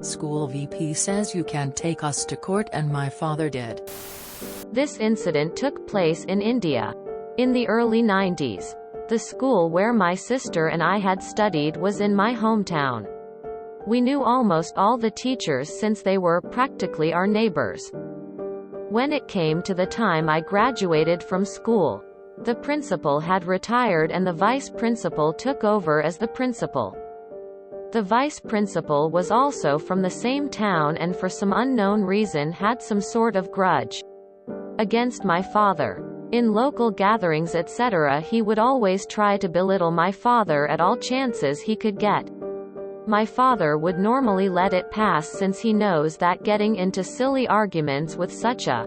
School VP says you can take us to court and my father did. This incident took place in India. In the early 90s. The school where my sister and I had studied was in my hometown. We knew almost all the teachers since they were practically our neighbors. When it came to the time I graduated from school, the principal had retired and the vice principal took over as the principal. The vice principal was also from the same town and for some unknown reason had some sort of grudge against my father. In local gatherings etc. he would always try to belittle my father at all chances he could get. My father would normally let it pass since he knows that getting into silly arguments with such a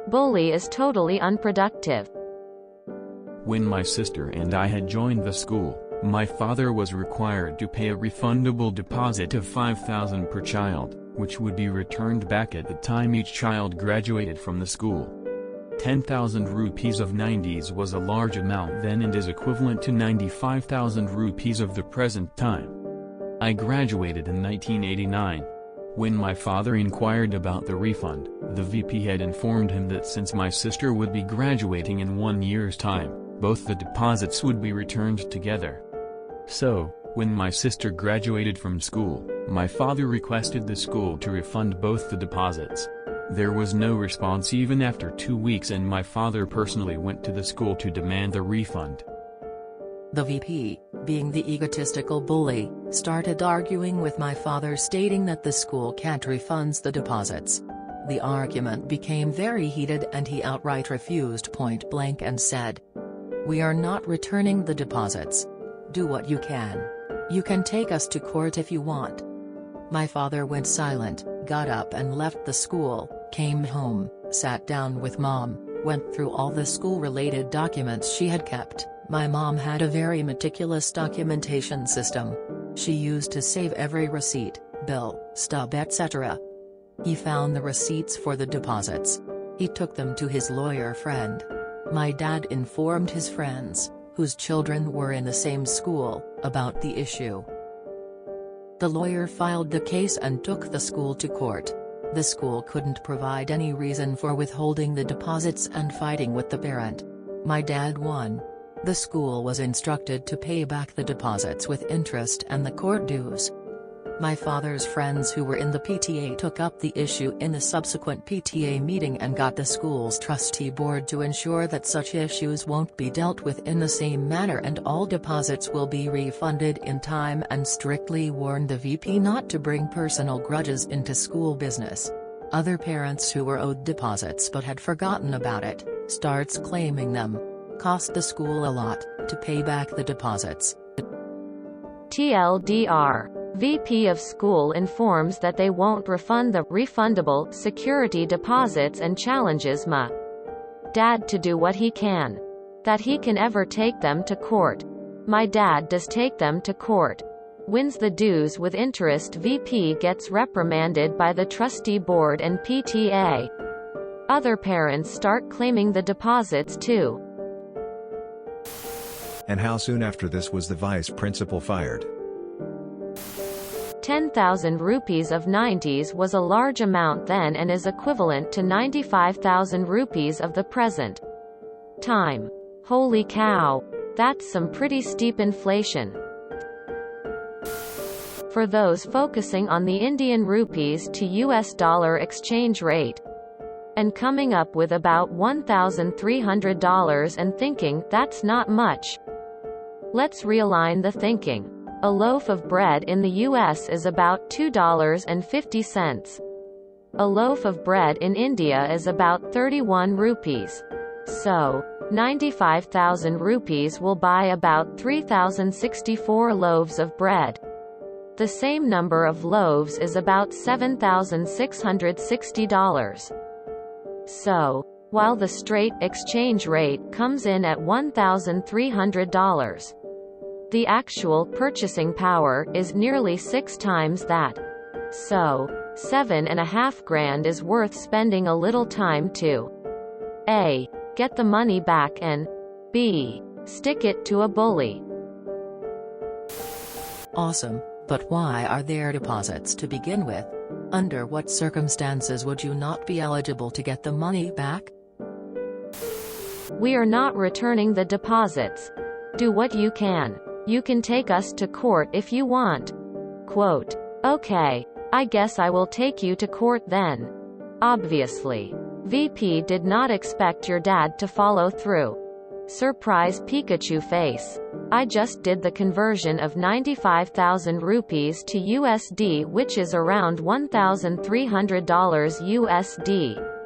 bully is totally unproductive. When my sister and I had joined the school, my father was required to pay a refundable deposit of $5,000 per child, which would be returned back at the time each child graduated from the school. 10,000 rupees of 90s was a large amount then and is equivalent to 95,000 rupees of the present time. I graduated in 1989. When my father inquired about the refund, the VP had informed him that since my sister would be graduating in 1 year's time, both the deposits would be returned together. So, when my sister graduated from school, my father requested the school to refund both the deposits. There was no response even after 2 weeks and my father personally went to the school to demand the refund. The VP, being the egotistical bully, started arguing with my father stating that the school can't refund the deposits. The argument became very heated and he outright refused point blank and said, "We are not returning the deposits. Do what you can. You can take us to court if you want." My father went silent, got up and left the school, came home, sat down with Mom, went through all the school-related documents she had kept. My mom had a very meticulous documentation system. She used to save every receipt, bill, stub etc. He found the receipts for the deposits. He took them to his lawyer friend. My dad informed his friends, whose children were in the same school, about the issue. The lawyer filed the case and took the school to court. The school couldn't provide any reason for withholding the deposits and fighting with the parent. My dad won. The school was instructed to pay back the deposits with interest and the court dues. My father's friends who were in the PTA took up the issue in the subsequent PTA meeting and got the school's trustee board to ensure that such issues won't be dealt with in the same manner and all deposits will be refunded in time and strictly warned the VP not to bring personal grudges into school business. Other parents who were owed deposits but had forgotten about it, starts claiming them. Cost the school a lot to pay back the deposits. TLDR. VP of school informs that they won't refund the refundable security deposits and challenges my dad to do what he can. That he can ever take them to court. My dad does take them to court. Wins the dues with interest. VP gets reprimanded by the trustee board and PTA. Other parents start claiming the deposits too. And how soon after this was the vice principal fired? 10,000 rupees of 90s was a large amount then and is equivalent to 95,000 rupees of the present time. Holy cow! That's some pretty steep inflation. For those focusing on the Indian rupees to US dollar exchange rate and coming up with about $1,300 and thinking that's not much, let's realign the thinking. A loaf of bread in the US is about $2.50. A loaf of bread in India is about 31 rupees. So, 95,000 rupees will buy about 3,064 loaves of bread. The same number of loaves is about $7,660. So, while the straight exchange rate comes in at $1,300, the actual purchasing power is nearly 6 times that. So, 7.5 grand is worth spending a little time to A. Get the money back and B. Stick it to a bully. Awesome, But why are there deposits to begin with? Under what circumstances would you not be eligible to get the money back? We are not returning the deposits. Do what you can. You can take us to court if you want. Quote. Okay. I guess I will take you to court then. Obviously. VP did not expect your dad to follow through. Surprise Pikachu face. I just did the conversion of 95,000 rupees to USD, which is around $1,300 USD.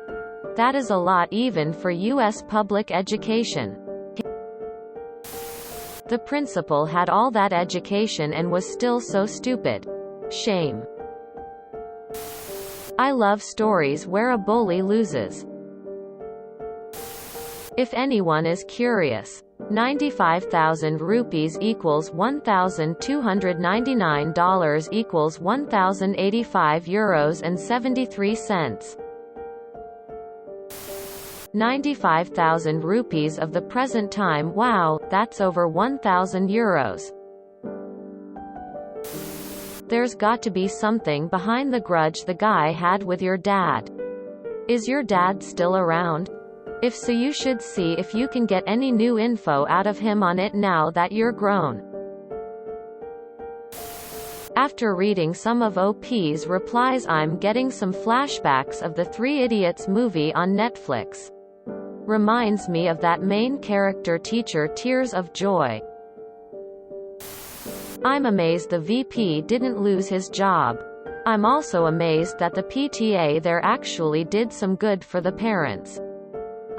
That is a lot even for US public education. The principal had all that education and was still so stupid. Shame. I love stories where a bully loses. If anyone is curious, 95,000 rupees equals $1,299 equals 1,085 euros and 73 cents. 95,000 rupees of the present time. Wow, that's over 1,000 euros. There's got to be something behind the grudge the guy had with your dad. Is your dad still around? If so, you should see if you can get any new info out of him on it now that you're grown. After reading some of OP's replies, I'm getting some flashbacks of the Three Idiots movie on Netflix. Reminds me of that main character teacher Tears of Joy. I'm amazed the VP didn't lose his job. I'm also amazed that the PTA there actually did some good for the parents.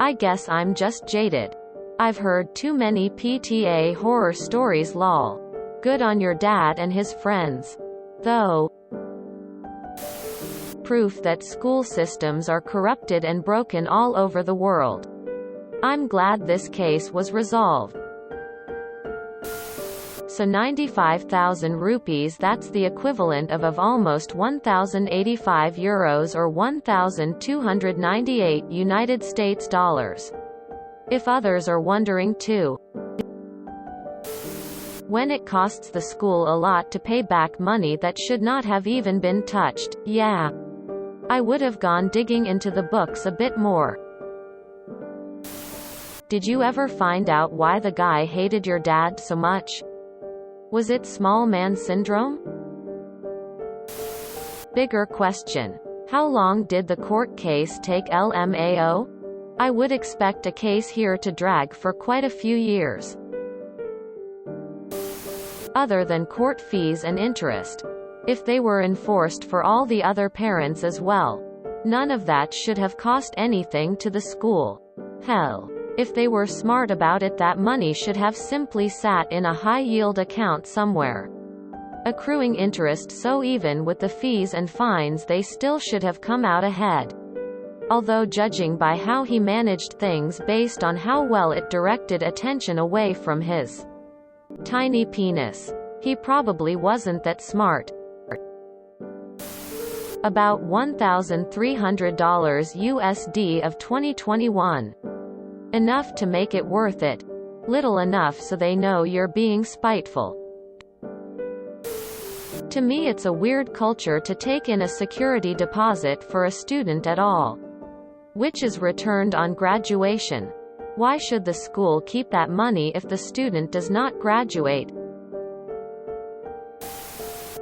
I guess I'm just jaded. I've heard too many PTA horror stories lol. Good on your dad and his friends. Though. Proof that school systems are corrupted and broken all over the world. I'm glad this case was resolved. So 95,000 rupees, that's the equivalent of almost 1,085 euros or 1,298 United States dollars. If others are wondering too. When it costs the school a lot to pay back money that should not have even been touched, yeah. I would have gone digging into the books a bit more. Did you ever find out why the guy hated your dad so much? Was it small man syndrome? Bigger question. How long did the court case take LMAO? I would expect a case here to drag for quite a few years. Other than court fees and interest. If they were enforced for all the other parents as well. None of that should have cost anything to the school. Hell. If they were smart about it, that money should have simply sat in a high-yield account somewhere. Accruing interest, so even with the fees and fines they still should have come out ahead. Although judging by how he managed things based on how well it directed attention away from his tiny penis, he probably wasn't that smart. About $1,300 USD of 2021. Enough to make it worth it. Little enough so they know you're being spiteful. To me, it's a weird culture to take in a security deposit for a student at all, which is returned on graduation. Why should the school keep that money if the student does not graduate?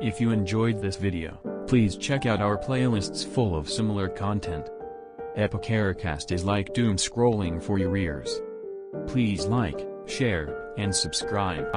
If you enjoyed this video, please check out our playlists full of similar content. Epicaricast is like doom scrolling for your ears. Please like, share, and subscribe.